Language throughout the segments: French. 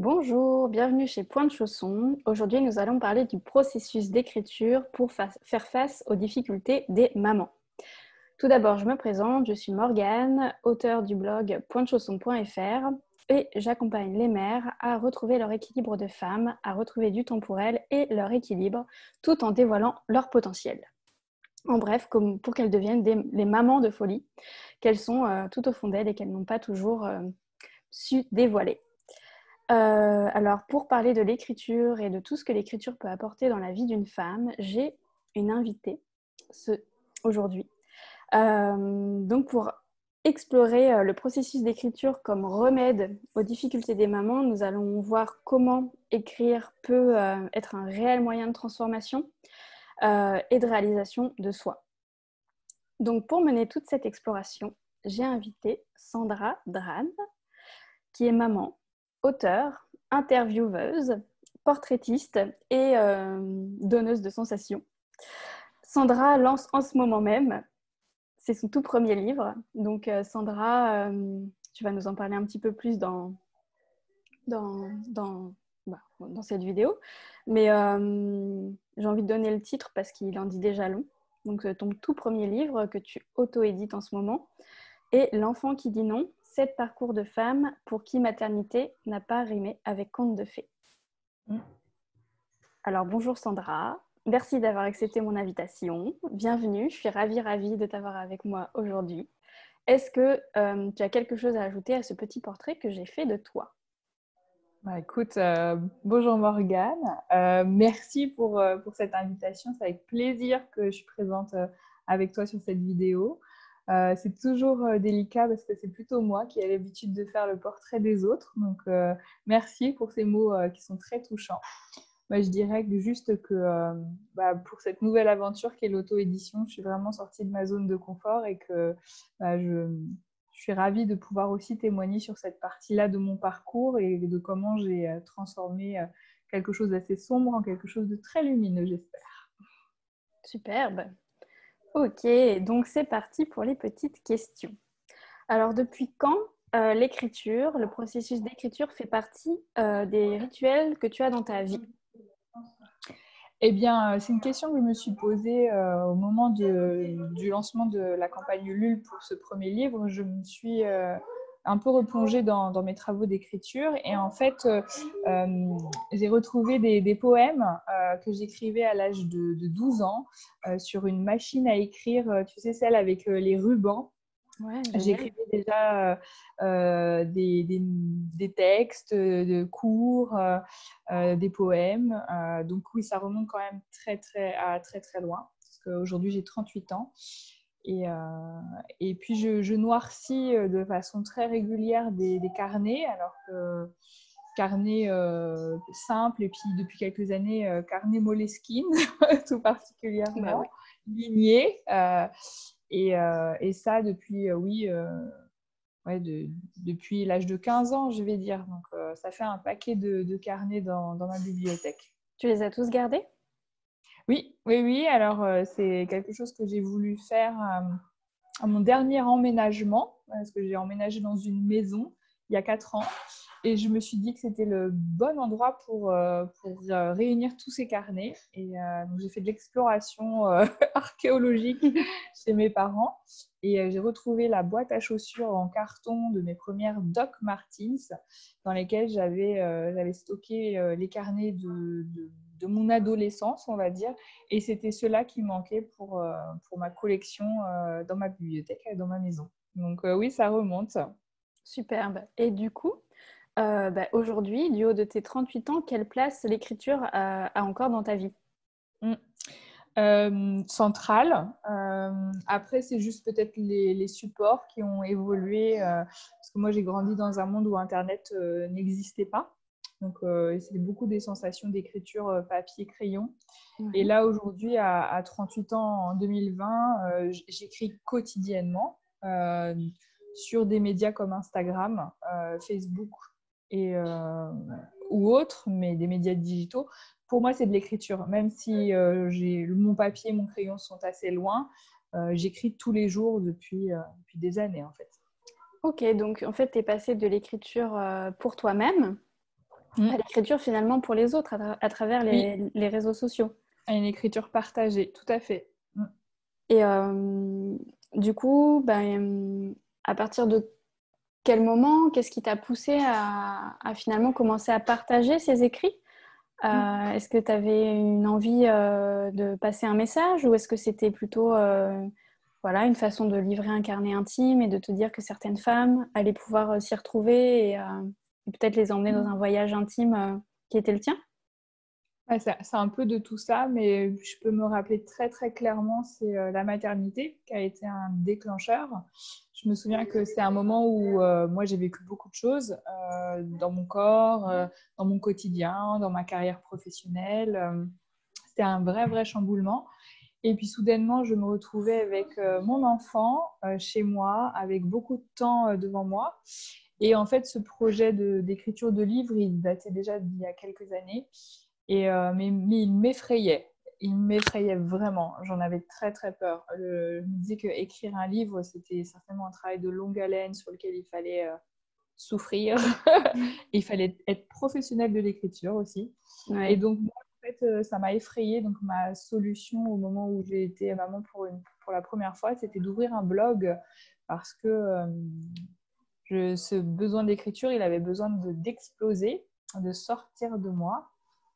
Bonjour, bienvenue chez Point de Chausson. Aujourd'hui, nous allons parler du processus d'écriture pour faire face aux difficultés des mamans. Tout d'abord, je me présente, je suis Morgane, auteure du blog pointdechausson.fr et j'accompagne les mères à retrouver leur équilibre de femme, à retrouver du temps pour elles et leur équilibre, tout en dévoilant leur potentiel. En bref, pour qu'elles deviennent les mamans de folie qu'elles sont tout au fond d'elles et qu'elles n'ont pas toujours su dévoiler. Alors, pour parler de l'écriture et de tout ce que l'écriture peut apporter dans la vie d'une femme, j'ai une invitée aujourd'hui. Donc, pour explorer le processus d'écriture comme remède aux difficultés des mamans, nous allons voir comment écrire peut être un réel moyen de transformation et de réalisation de soi. Donc, pour mener toute cette exploration, j'ai invité Sandra Dran, qui est maman, auteure, intervieweuse, portraitiste et donneuse de sensations. Sandra lance en ce moment même, c'est son tout premier livre. Donc Sandra, tu vas nous en parler un petit peu plus dans cette vidéo. Mais j'ai envie de donner le titre parce qu'il en dit déjà long. Donc ton tout premier livre que tu auto-édites en ce moment. Et L'enfant qui dit non, 7 parcours de femmes pour qui maternité n'a pas rimé avec conte de fées. Alors bonjour Sandra, merci d'avoir accepté mon invitation. Bienvenue, je suis ravie de t'avoir avec moi aujourd'hui. Est-ce que tu as quelque chose à ajouter à ce petit portrait que j'ai fait de toi? Écoute, bonjour Morgane, merci pour cette invitation. C'est avec plaisir que je suis présente avec toi sur cette vidéo. C'est toujours délicat parce que c'est plutôt moi qui ai l'habitude de faire le portrait des autres. Donc, merci pour ces mots qui sont très touchants. Moi, je dirais juste que pour cette nouvelle aventure qu'est l'auto-édition, je suis vraiment sortie de ma zone de confort et que je suis ravie de pouvoir aussi témoigner sur cette partie-là de mon parcours et de comment j'ai transformé quelque chose d'assez sombre en quelque chose de très lumineux, j'espère. Superbe. Ok, donc c'est parti pour les petites questions. Alors depuis quand l'écriture, le processus d'écriture fait partie des rituels que tu as dans ta vie? Eh bien, c'est une question que je me suis posée au moment du lancement de la campagne Ulule pour ce premier livre. Je me suis un peu replongée dans mes travaux d'écriture et en fait, j'ai retrouvé des poèmes que j'écrivais à l'âge de 12 ans sur une machine à écrire, tu sais, celle avec les rubans. Ouais, génial. J'écrivais déjà des textes de cours, des poèmes. Donc oui, ça remonte quand même très, très loin. Parce qu'aujourd'hui, j'ai 38 ans. Et puis, je noircis de façon très régulière des carnets, alors que carnet simple, et puis depuis quelques années, carnet Moleskine, tout Bah particulièrement, oui. ligné. Et ça depuis, depuis l'âge de 15 ans, je vais dire. Donc, ça fait un paquet de carnets dans ma bibliothèque. Tu les as tous gardés? Oui, oui, oui. Alors, c'est quelque chose que j'ai voulu faire à mon dernier emménagement, parce que j'ai emménagé dans une maison il y a 4 ans. Et je me suis dit que c'était le bon endroit pour réunir tous ces carnets. Et donc, j'ai fait de l'exploration archéologique chez mes parents. Et j'ai retrouvé la boîte à chaussures en carton de mes premières Doc Martens, dans lesquelles j'avais stocké les carnets de mon adolescence, on va dire. Et c'était cela qui manquait pour ma collection dans ma bibliothèque, dans ma maison. Donc oui, ça remonte. Superbe. Et du coup, aujourd'hui, du haut de tes 38 ans, quelle place l'écriture a encore dans ta vie? Centrale. Après, c'est juste peut-être les supports qui ont évolué, parce que moi, j'ai grandi dans un monde où Internet n'existait pas. Donc, c'était beaucoup des sensations d'écriture papier-crayon. Ouais. Et là, aujourd'hui, à 38 ans, en 2020, j'écris quotidiennement sur des médias comme Instagram, Facebook et, ou autres, mais des médias digitaux. Pour moi, c'est de l'écriture. Même si mon papier et mon crayon sont assez loin, j'écris tous les jours depuis des années, en fait. Ok, donc en fait, tu es passée de l'écriture pour toi-même Mm. à l'écriture finalement pour les autres à travers Oui, les réseaux sociaux. à une écriture partagée, tout à fait. Mm. Et du coup, à partir de quel moment, qu'est-ce qui t'a poussé à finalement commencer à partager ces écrits? Mm. Est-ce que tu avais une envie de passer un message ou est-ce que c'était plutôt voilà, une façon de livrer un carnet intime et de te dire que certaines femmes allaient pouvoir s'y retrouver et peut-être les emmener dans un voyage intime qui était le tien? Ouais, c'est un peu de tout ça, mais je peux me rappeler très très clairement, c'est la maternité qui a été un déclencheur. Je me souviens que c'est un moment où moi j'ai vécu beaucoup de choses dans mon corps, dans mon quotidien, dans ma carrière professionnelle. C'était un vrai chamboulement. Et puis soudainement, je me retrouvais avec mon enfant chez moi, avec beaucoup de temps devant moi. Et en fait, ce projet d'écriture de livre, il datait déjà d'il y a quelques années. Mais il m'effrayait. Il m'effrayait vraiment. J'en avais très, très peur. Je me disais qu'écrire un livre, c'était certainement un travail de longue haleine sur lequel il fallait souffrir. Il fallait être professionnel de l'écriture aussi. Et Ouais. donc, moi, en fait, ça m'a effrayée. Donc, ma solution au moment où j'ai été maman pour la première fois, c'était d'ouvrir un blog parce que ce besoin d'écriture, il avait besoin d'exploser, de sortir de moi.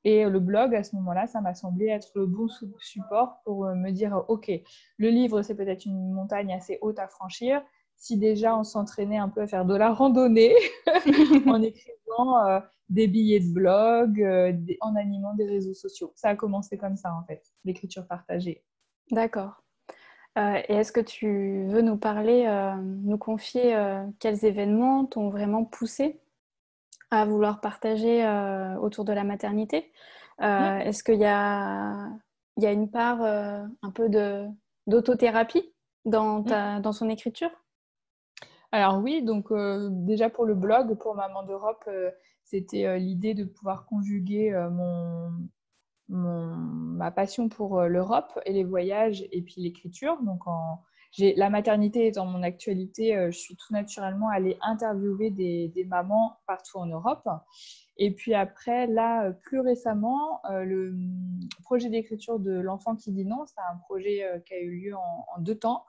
Et le blog, à ce moment-là, ça m'a semblé être le bon support pour me dire, OK, le livre, c'est peut-être une montagne assez haute à franchir. Si déjà on s'entraînait un peu à faire de la randonnée en écrivant des billets de blog, en animant des réseaux sociaux. Ça a commencé comme ça, en fait, l'écriture partagée. D'accord. Et est-ce que tu veux nous parler, nous confier quels événements t'ont vraiment poussé à vouloir partager autour de la maternité? Mm. Est-ce il y a une part un peu d'autothérapie Mm. dans son écriture? Alors oui, donc déjà pour le blog, pour Maman d'Europe, c'était l'idée de pouvoir conjuguer ma passion pour l'Europe et les voyages et puis l'écriture. Donc la maternité étant mon actualité, je suis tout naturellement allée interviewer des mamans partout en Europe. Et puis après, là, plus récemment, le projet d'écriture de L'enfant qui dit non, c'est un projet qui a eu lieu en 2 temps.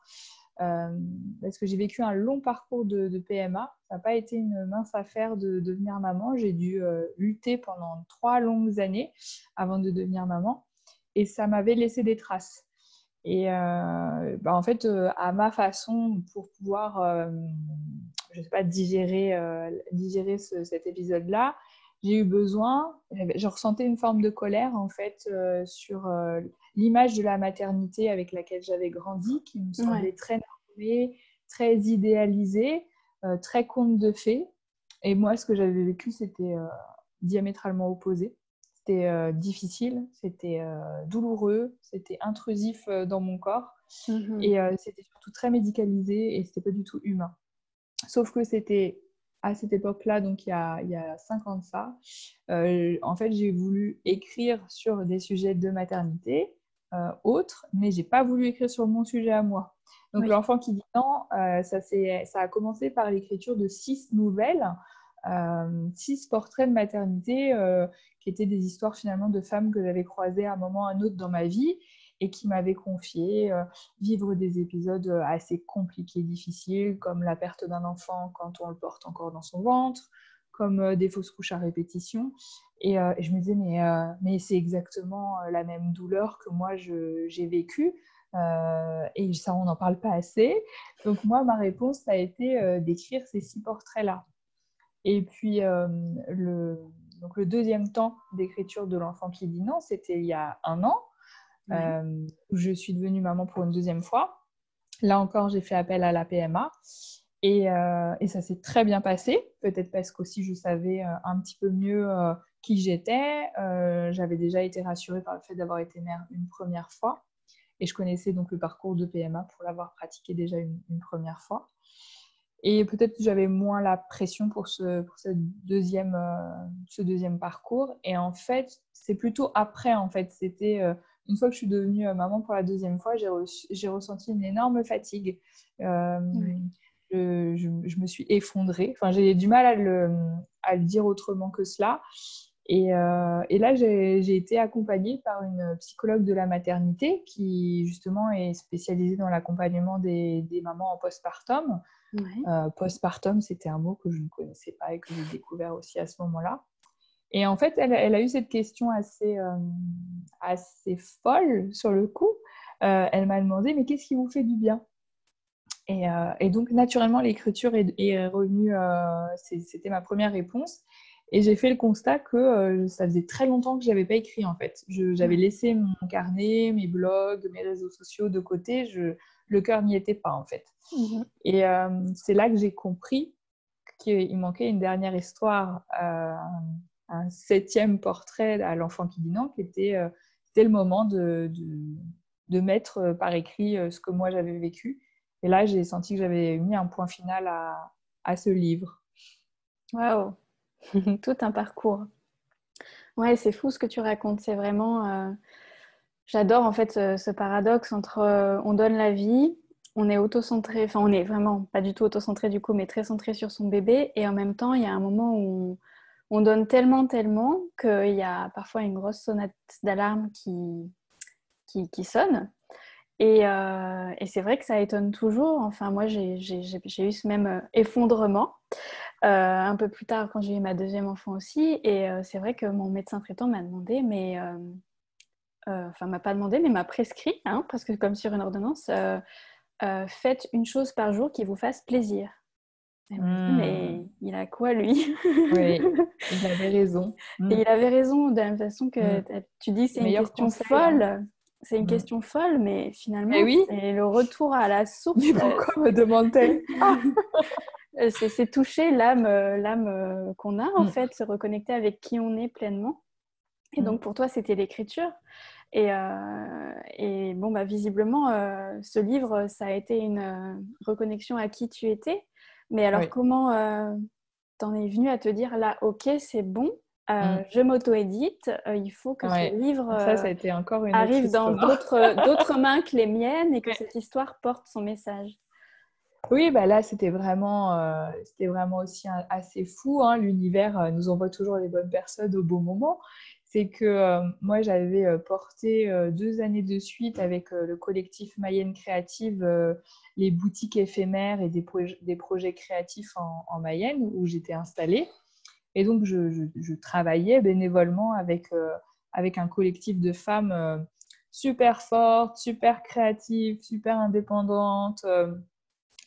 Parce que j'ai vécu un long parcours de PMA. Ça n'a pas été une mince affaire de devenir maman. J'ai dû lutter pendant 3 longues années avant de devenir maman. Et ça m'avait laissé des traces. Et en fait, à ma façon, pour pouvoir, je sais pas, digérer cet épisode-là, j'ai eu besoin, je ressentais une forme de colère en fait sur l'image de la maternité avec laquelle j'avais grandi, qui me Ouais, semblait très normée, très idéalisée, très conte de fées. Et moi, ce que j'avais vécu, c'était diamétralement opposé. C'était difficile, c'était douloureux, c'était intrusif dans mon corps mhm. et c'était surtout très médicalisé et c'était pas du tout humain. Sauf que c'était à cette époque-là, donc il y a 5 ans de ça, en fait, j'ai voulu écrire sur des sujets de maternité autres, mais j'ai pas voulu écrire sur mon sujet à moi. Donc, Oui, l'enfant qui dit non, ça a commencé par l'écriture de 6 nouvelles, 6 portraits de maternité qui étaient des histoires finalement de femmes que j'avais croisées à un moment ou à un autre dans ma vie et qui m'avaient confié vivre des épisodes assez compliqués, difficiles, comme la perte d'un enfant quand on le porte encore dans son ventre, comme des fausses couches à répétition. Et je me disais, mais c'est exactement la même douleur que moi j'ai vécue. Et ça, on n'en parle pas assez. Donc moi, ma réponse, ça a été d'écrire ces 6 portraits-là. Et puis, donc le deuxième temps d'écriture de L'enfant qui dit non, c'était il y a 1 an, ouais. où je suis devenue maman pour une deuxième fois. Là encore, j'ai fait appel à la PMA et ça s'est très bien passé. Peut-être parce qu'aussi je savais un petit peu mieux qui j'étais. J'avais déjà été rassurée par le fait d'avoir été mère une première fois et je connaissais donc le parcours de PMA pour l'avoir pratiqué déjà une première fois. Et peut-être que j'avais moins la pression pour ce deuxième parcours. Et en fait, c'est plutôt après, en fait. C'était une fois que je suis devenue maman pour la deuxième fois, j'ai ressenti une énorme fatigue. Euh, Ouais. je me suis effondrée. Enfin, j'ai du mal à le dire autrement que cela. Et là, j'ai été accompagnée par une psychologue de la maternité qui, justement, est spécialisée dans l'accompagnement des mamans en postpartum. Ouais. Postpartum, c'était un mot que je ne connaissais pas et que j'ai découvert aussi à ce moment-là. Et en fait, elle a eu cette question assez folle sur le coup. Elle m'a demandé, mais qu'est-ce qui vous fait du bien? Et donc, naturellement, l'écriture est revenue, c'était ma première réponse. Et j'ai fait le constat que ça faisait très longtemps que je n'avais pas écrit, en fait. J'avais laissé mon carnet, mes blogs, mes réseaux sociaux de côté. Le cœur n'y était pas, en fait. Mhm. Et c'est là que j'ai compris qu'il manquait une dernière histoire, un 7e portrait à l'enfant qui dit non, c'était le moment de mettre par écrit ce que moi j'avais vécu. Et là, j'ai senti que j'avais mis un point final à ce livre. Waouh, tout un parcours. Ouais, c'est fou ce que tu racontes. C'est vraiment. J'adore en fait ce paradoxe entre on donne la vie, on est auto-centré, enfin on est vraiment pas du tout auto-centré du coup, mais très centré sur son bébé, et en même temps il y a un moment où on donne tellement, tellement qu'il y a parfois une grosse sonnette d'alarme qui sonne. Et c'est vrai que ça étonne toujours. Enfin, moi, j'ai eu ce même effondrement un peu plus tard quand j'ai eu ma deuxième enfant aussi. Et c'est vrai que mon médecin traitant m'a demandé, mais enfin, m'a pas demandé, mais m'a prescrit, hein, parce que comme sur une ordonnance, faites une chose par jour qui vous fasse plaisir. Elle m'a dit, mais il a quoi lui? Oui, il avait raison. Et il avait raison, de la même façon que tu dis c'est une Meilleur question conseil, hein. folle. C'est une question folle, mais Mais finalement, oui, c'est le retour à la source. mais pourquoi me demande-t-elle ça? C'est toucher l'âme qu'on a, en fait, se reconnecter avec qui on est pleinement. Et donc, pour toi, c'était l'écriture. Et bon, bah, visiblement, ce livre, ça a été une reconnexion à qui tu étais. Mais alors, Oui. comment t'en es venue à te dire, là, ok, c'est bon, je m'auto-édite, il faut que ce Ouais. livre Ça a été encore une autre arrive dans histoire. d'autres mains que les miennes et que Ouais. cette histoire porte son message. Oui, bah là, c'était vraiment aussi assez fou, hein. L'univers nous envoie toujours les bonnes personnes au bon moment. C'est que moi, j'avais porté 2 années de suite avec le collectif Mayenne Créative, les boutiques éphémères et des projets créatifs en Mayenne où j'étais installée. Et donc, je travaillais bénévolement avec un collectif de femmes super fortes, super créatives, super indépendantes.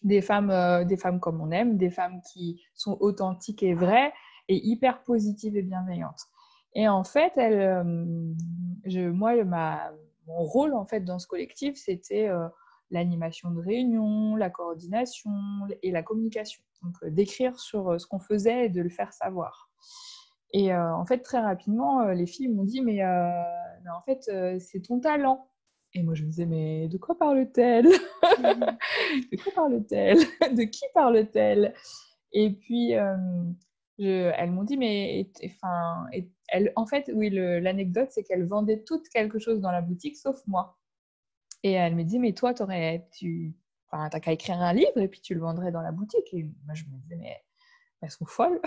Des femmes comme on aime, des femmes qui sont authentiques et vraies et hyper positives et bienveillantes. Et en fait, mon rôle en fait dans ce collectif, c'était l'animation de réunions, la coordination et la communication. Donc, d'écrire sur ce qu'on faisait et de le faire savoir. Et en fait, très rapidement, les filles m'ont dit, mais en fait, c'est ton talent. Et moi, je me disais, mais de quoi parle-t-elle? De quoi parle-t-elle? De qui parle-t-elle? Et puis, elles m'ont dit, mais enfin, en fait, oui, l'anecdote, c'est qu'elles vendaient toutes quelque chose dans la boutique, sauf moi. Et elle me dit, mais toi, enfin, t'as qu'à écrire un livre et puis tu le vendrais dans la boutique. Et moi, je me disais, mais elles sont folles.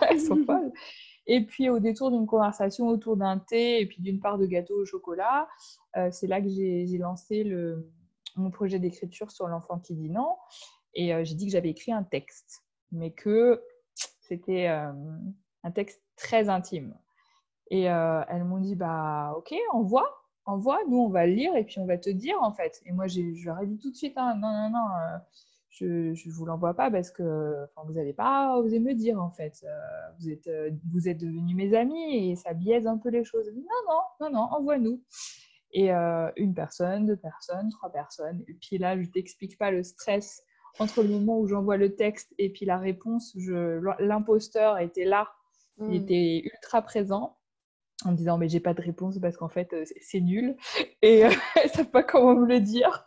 Elles sont folles. Et puis, au détour d'une conversation autour d'un thé et puis d'une part de gâteau au chocolat, c'est là que j'ai lancé mon projet d'écriture sur l'enfant qui dit non. Et j'ai dit que j'avais écrit un texte, mais que c'était un texte très intime. Et elles m'ont dit, bah ok, envoie, nous on va le lire et puis on va te dire en fait. Et moi, je leur ai dit tout de suite, hein, non, je ne vous l'envoie pas parce que vous n'avez pas osé me dire en fait. Vous êtes devenus mes amis et ça biaise un peu les choses. Non, envoie-nous. Et une personne, 2 personnes, 3 personnes. Et puis là, je ne t'explique pas le stress entre le moment où j'envoie le texte et puis la réponse. L'imposteur était là, il était ultra présent en me disant mais j'ai pas de réponse parce qu'en fait c'est nul et elles savent pas comment me le dire.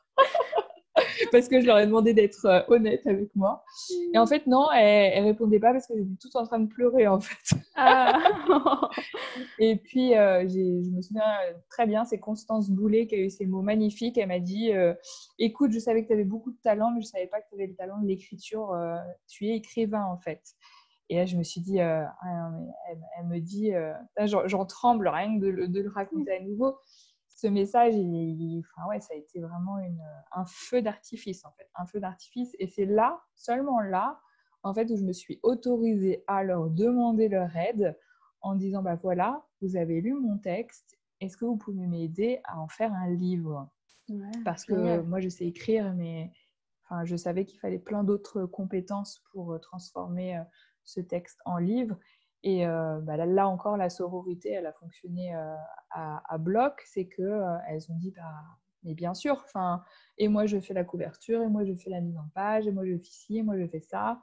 parce que je leur ai demandé d'être honnête avec moi. Et en fait, non, elle répondait pas parce qu'elle était toute en train de pleurer, en fait. Ah. Et puis, je me souviens très bien, c'est Constance Boulet qui a eu ces mots magnifiques. Elle m'a dit écoute, je savais que tu avais beaucoup de talent, mais je ne savais pas que tu avais le talent de l'écriture. Tu es écrivain, en fait. Et là, je me suis dit ah non, mais elle me dit là, j'en tremble rien que de le raconter à nouveau. Ce message, enfin, ouais, ça a été vraiment un feu d'artifice, en fait. Un feu d'artifice. Et c'est là, seulement là, en fait, où je me suis autorisée à leur demander leur aide en disant, bah voilà, vous avez lu mon texte, est-ce que vous pouvez m'aider à en faire un livre? Ouais, Parce que génial. moi, je sais écrire, mais enfin, je savais qu'il fallait plein d'autres compétences pour transformer ce texte en livre. Et bah là encore, la sororité, elle a fonctionné à bloc. C'est qu'elles ont dit, bah, mais bien sûr, enfin, et moi, je fais la couverture, et moi, je fais la mise en page, et moi, je fais ci, et moi, je fais ça.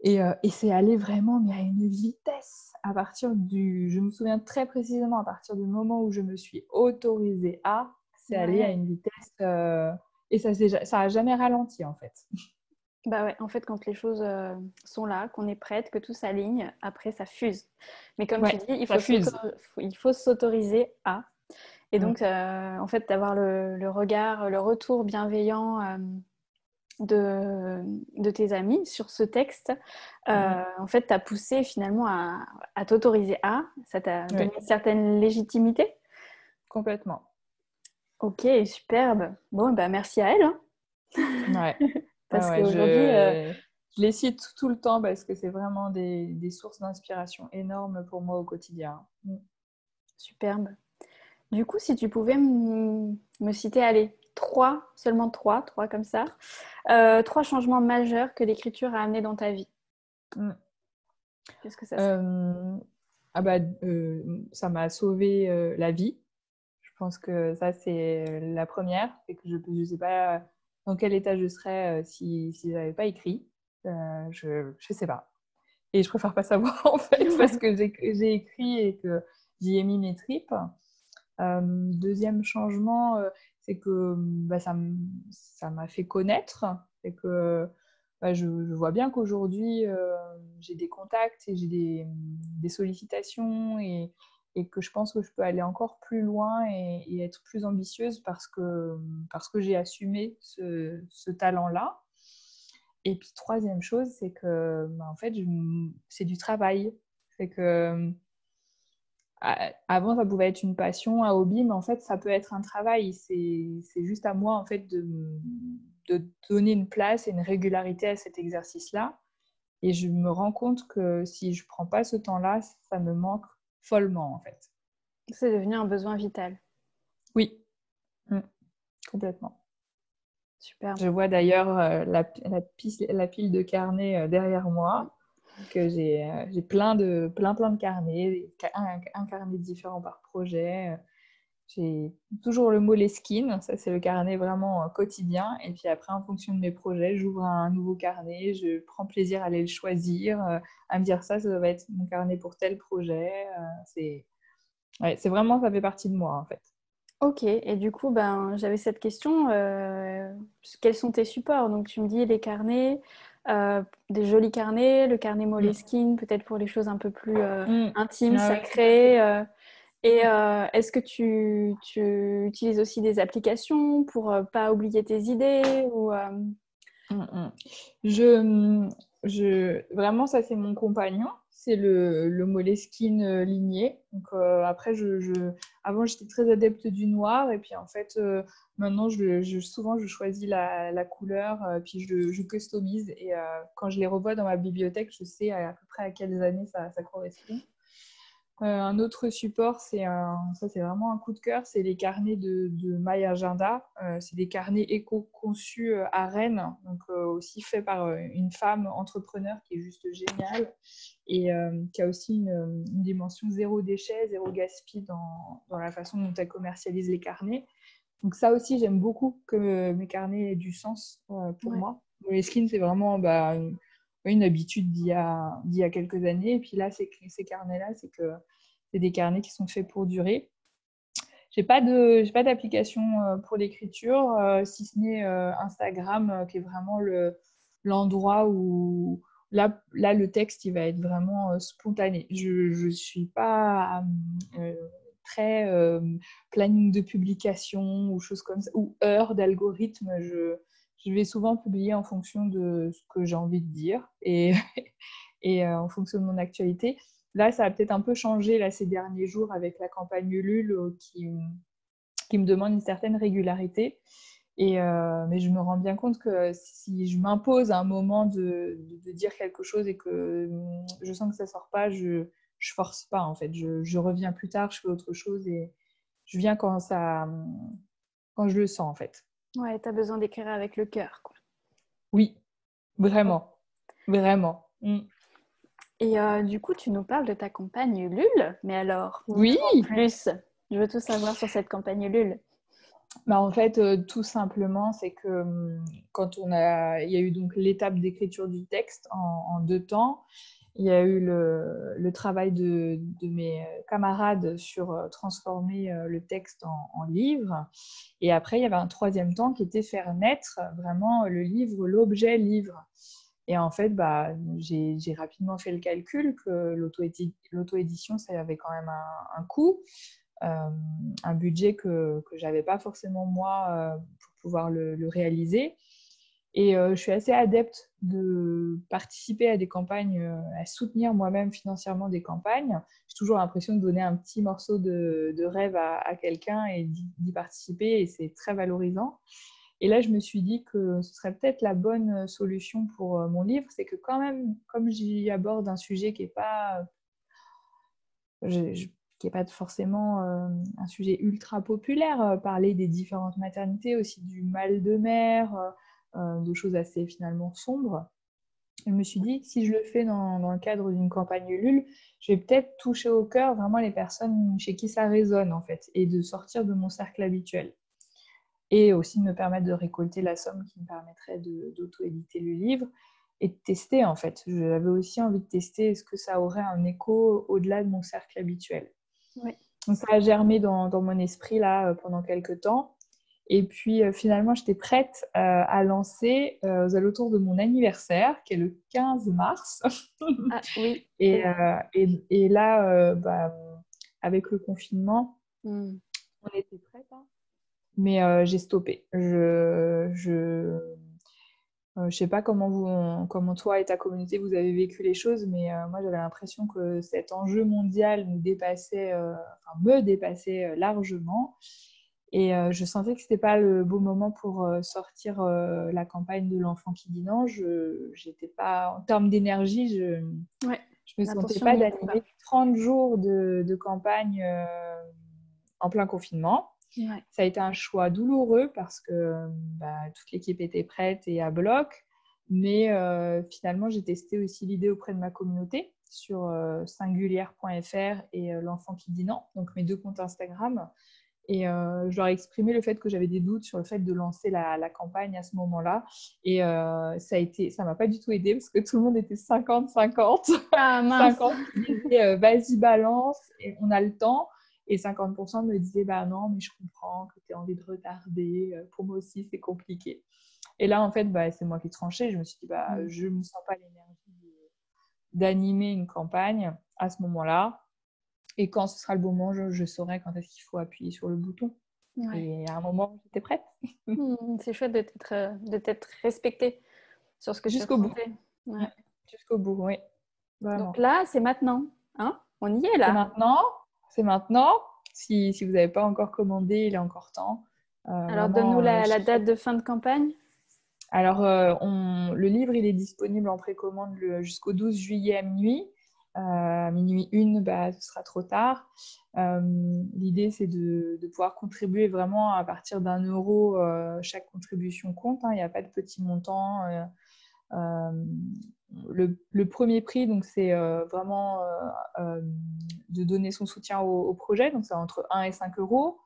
Et c'est allé vraiment, mais à une vitesse. Je me souviens très précisément, à partir du moment où je me suis autorisée c'est allé à Ouais. une vitesse, et ça a jamais ralenti, en fait. Bah ouais, en fait, quand les choses sont là, qu'on est prête, que tout s'aligne, après ça fuse. Mais comme tu Ouais, dis, ça fuse. il faut s'autoriser à. Et Mm. donc, en fait, d'avoir le regard, le retour bienveillant de tes amis sur ce texte, Mm. en fait, t'a poussé finalement à t'autoriser à. Ça t'a donné Ouais, une certaine légitimité. complètement. Ok, superbe. Bon, bah merci à elle, hein. Ouais, ouais, Parce ouais, qu'aujourd'hui, je les cite tout le temps parce que c'est vraiment des sources d'inspiration énormes pour moi au quotidien. Mm. superbe. Du coup, si tu pouvais me citer, allez, trois comme ça, trois changements majeurs que l'écriture a amené dans ta vie, Mm. qu'est-ce que ça serait? Euh, ah bah, ça m'a sauvé la vie. Je pense que ça, c'est la première. C'est que je ne sais pas dans quel état je serais si je n'avais pas écrit. Je ne sais pas. Et je préfère pas savoir, en fait, parce que j'ai écrit et que j'y ai mis mes tripes. Deuxième changement, c'est que bah, ça m'a fait connaître. C'est que bah, je vois bien qu'aujourd'hui, j'ai des contacts et j'ai des sollicitations et que je pense que je peux aller encore plus loin et être plus ambitieuse parce que j'ai assumé ce talent-là. Et puis, troisième chose, c'est que bah, en fait, c'est du travail. C'est que avant, ça pouvait être une passion, un hobby, mais en fait, ça peut être un travail. C'est juste à moi, en fait, de donner une place et une régularité à cet exercice-là. Et je me rends compte que si je ne prends pas ce temps-là, ça me manque follement, en fait. C'est devenu un besoin vital. Oui, mm, complètement. Superbe. Je vois d'ailleurs la pile de carnets derrière moi, que j'ai plein de carnets, un carnet différent par projet. J'ai toujours le Moleskine, ça c'est le carnet vraiment quotidien. Et puis après, en fonction de mes projets, j'ouvre un nouveau carnet, je prends plaisir à aller le choisir, à me dire ça va être mon carnet pour tel projet. C'est vraiment, ça fait partie de moi en fait. Ok, et du coup, ben, j'avais cette question, quels sont tes supports? Donc tu me dis les carnets, des jolis carnets, le carnet Mm. Moleskine, peut-être pour les choses un peu plus Mm. intimes, Ah ouais, tout à fait. sacrées. Et est-ce que tu utilises aussi des applications pour pas oublier tes idées ou, Mm, mm. Je, vraiment, ça, c'est mon compagnon. C'est le Moleskine ligné. Donc, après, avant, j'étais très adepte du noir. Et puis, en fait, maintenant, souvent, je choisis la couleur, puis je customise. Et quand je les revois dans ma bibliothèque, je sais à peu près à quelles années ça correspond. Un autre support, ça c'est vraiment un coup de cœur, c'est les carnets de My Agenda. C'est des carnets éco-conçus à Rennes, donc aussi faits par une femme entrepreneur qui est juste géniale et qui a aussi une dimension zéro déchet, zéro gaspille dans la façon dont elle commercialise les carnets. Donc ça aussi, j'aime beaucoup que mes carnets aient du sens pour ouais. moi. Les skins, c'est vraiment une habitude d'il y a quelques années. Et puis là, ces carnets-là, c'est des carnets qui sont faits pour durer. J'ai pas d'application pour l'écriture, si ce n'est Instagram, qui est vraiment l'endroit où là, le texte, il va être vraiment spontané. Je suis pas très planning de publication ou choses comme ça, ou heure d'algorithme. Je vais souvent publier en fonction de ce que j'ai envie de dire et en fonction de mon actualité. Là, ça a peut-être un peu changé là, ces derniers jours avec la campagne Ulule qui me demande une certaine régularité. Mais je me rends bien compte que si je m'impose à un moment de dire quelque chose et que je sens que ça ne sort pas, je ne force pas en fait. Je reviens plus tard, je fais autre chose et je viens quand je le sens en fait. Ouais, tu as besoin d'écrire avec le cœur, quoi. Oui, vraiment. Vraiment. Et du coup, tu nous parles de ta campagne Ulule, mais alors, Oui, dis-nous en plus. Je veux tout savoir sur cette campagne Ulule. bah en fait, tout simplement, c'est que il y a eu donc l'étape d'écriture du texte en 2 temps. Il y a eu le travail de mes camarades sur transformer le texte en livre. Et après, il y avait un 3e temps qui était faire naître vraiment le livre, l'objet livre. Et en fait, bah, j'ai rapidement fait le calcul que l'auto-édition, ça avait quand même un coût, un budget que je n'avais pas forcément moi pour pouvoir le réaliser. Et je suis assez adepte de participer à des campagnes, à soutenir moi-même financièrement des campagnes. J'ai toujours l'impression de donner un petit morceau de rêve à quelqu'un et d'y participer, et c'est très valorisant. Et là, je me suis dit que ce serait peut-être la bonne solution pour mon livre. C'est que quand même, comme j'y aborde un sujet qui n'est pas, qui est pas forcément un sujet ultra populaire, parler des différentes maternités, aussi du mal de mer, de choses assez finalement sombres. Je me suis dit, si je le fais dans le cadre d'une campagne Ulule, je vais peut-être toucher au cœur vraiment les personnes chez qui ça résonne en fait, et de sortir de mon cercle habituel. Et aussi de me permettre de récolter la somme qui me permettrait d'auto-éditer le livre et de tester en fait. J'avais aussi envie de tester est-ce que ça aurait un écho au-delà de mon cercle habituel. Oui. Donc ça a germé dans mon esprit là pendant quelques temps. Et puis finalement, j'étais prête à lancer aux alentours de mon anniversaire, qui est le 15 mars. Ah oui. Et là, bah, avec le confinement, on était prête, hein. Mais j'ai stoppé. Je sais pas comment toi et ta communauté vous avez vécu les choses, mais moi j'avais l'impression que cet enjeu mondial me dépassait largement. Et je sentais que c'était pas le beau moment pour sortir la campagne de l'enfant qui dit non. J'étais pas, en termes d'énergie, Ouais. je me sentais L'attention pas n'y était pas. d'animer 30 jours de campagne en plein confinement. Ouais. Ça a été un choix douloureux parce que toute l'équipe était prête et à bloc. Mais finalement, j'ai testé aussi l'idée auprès de ma communauté sur singulière.fr et l'enfant qui dit non, donc mes 2 comptes Instagram. Et je leur ai exprimé le fait que j'avais des doutes sur le fait de lancer la campagne à ce moment-là. Et ça m'a pas du tout aidé parce que tout le monde était 50-50. Ah mince. 50 qui disaient vas-y, balance, et on a le temps. Et 50% me disaient bah non, mais je comprends que tu as envie de retarder. Pour moi aussi, c'est compliqué. Et là, en fait, c'est moi qui tranchais. Je me suis dit je ne me sens pas l'énergie d'animer une campagne à ce moment-là. Et quand ce sera le bon moment, je saurai quand est-ce qu'il faut appuyer sur le bouton. Ouais. Et à un moment, j'étais prête. C'est chouette de t'être respectée sur ce que tu Jusqu'au bout. ressentais. Ouais. Ouais. Jusqu'au bout, oui. Donc Vraiment. là, c'est maintenant. Hein, on y est C'est là. maintenant. C'est maintenant. Si vous n'avez pas encore commandé, il est encore temps. Alors donne-nous Vraiment, la date de fin de campagne. Alors, le livre, il est disponible en précommande jusqu'au 12 juillet à minuit. Minuit 1, ce sera trop tard. L'idée, c'est de pouvoir contribuer vraiment à partir d'1 euro. Chaque contribution compte, hein, il n'y a pas de petit montant. Le premier prix, donc, c'est vraiment de donner son soutien au projet. Donc, c'est entre 1 et 5 euros.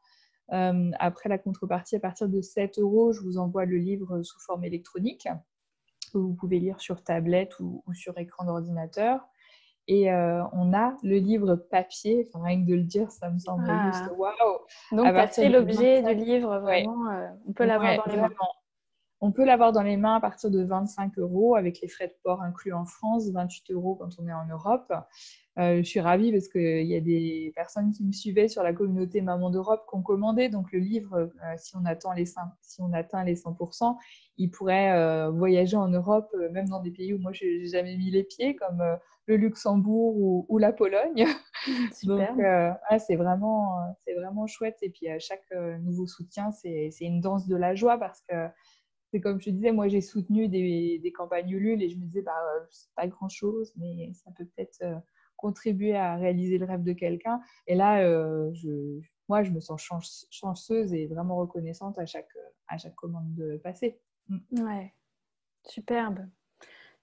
Après la contrepartie, à partir de 7 euros, je vous envoie le livre sous forme électronique que vous pouvez lire sur tablette ou sur écran d'ordinateur. Et on a le livre papier, enfin, rien que de le dire, ça me semble juste Ah. waouh! À Donc, tu as partir fait de l'objet du 25, livre, ouais, vraiment, on peut l'avoir ouais, dans les mains. vraiment. On peut l'avoir dans les mains à partir de 25 € avec les frais de port inclus en France, 28 € quand on est en Europe. Je suis ravie parce qu'il y a des personnes qui me suivaient sur la communauté Maman d'Europe qui ont commandé. Donc, le livre, si on atteint les 100%, il pourrait voyager en Europe, même dans des pays où moi, je n'ai jamais mis les pieds, comme le Luxembourg ou la Pologne. Donc, Superbe. c'est vraiment chouette. Et puis, à chaque nouveau soutien, c'est une danse de la joie parce que c'est comme je te disais, moi, j'ai soutenu des campagnes Ulule et je me disais, bah, c'est pas grand-chose, mais ça peut peut-être contribuer à réaliser le rêve de quelqu'un. Et là, moi, je me sens chanceuse et vraiment reconnaissante à chaque commande passée. Ouais, superbe.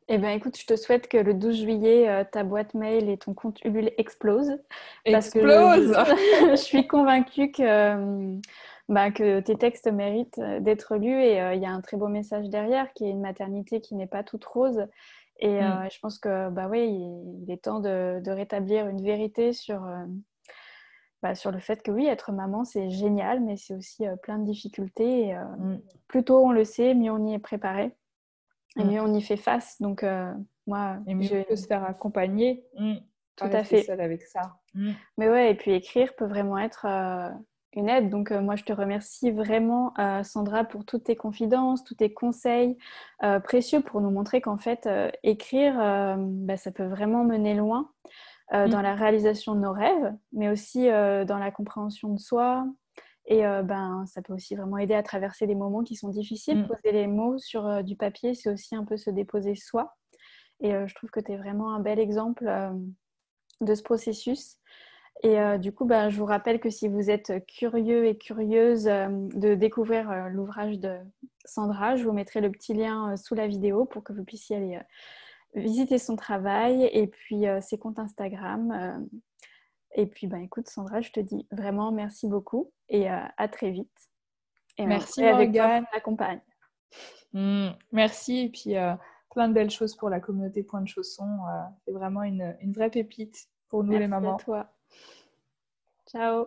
Eh bien, écoute, je te souhaite que le 12 juillet, ta boîte mail et ton compte Ulule explosent. Parce que Explose! je suis convaincue que tes textes méritent d'être lus. Et il y a un très beau message derrière, qui est une maternité qui n'est pas toute rose. Et je pense que, bah oui, il est temps de rétablir une vérité sur le fait que oui, être maman, c'est génial, mais c'est aussi plein de difficultés. Et, plus tôt on le sait, mieux on y est préparé. Et mieux on y fait face. Donc, moi, Et mieux on peut se faire accompagner, pas tout à rester fait. seule avec ça. Mais ouais, et puis écrire peut vraiment être une aide. Donc, moi, je te remercie vraiment, Sandra, pour toutes tes confidences, tous tes conseils précieux pour nous montrer qu'en fait, écrire, ça peut vraiment mener loin dans la réalisation de nos rêves, mais aussi dans la compréhension de soi. Et ça peut aussi vraiment aider à traverser des moments qui sont difficiles. Poser les mots sur du papier, c'est aussi un peu se déposer soi. Et je trouve que tu es vraiment un bel exemple de ce processus. Et du coup, je vous rappelle que si vous êtes curieux et curieuse de découvrir l'ouvrage de Sandra, je vous mettrai le petit lien sous la vidéo pour que vous puissiez aller visiter son travail et puis ses comptes Instagram. Et puis, écoute, Sandra, je te dis vraiment merci beaucoup et à très vite. Et Merci avec toi pour Morgane. la campagne. Merci. Et puis, plein de belles choses pour la communauté Point de Chaussons. C'est vraiment une vraie pépite pour nous les Merci à mamans. toi. Ciao.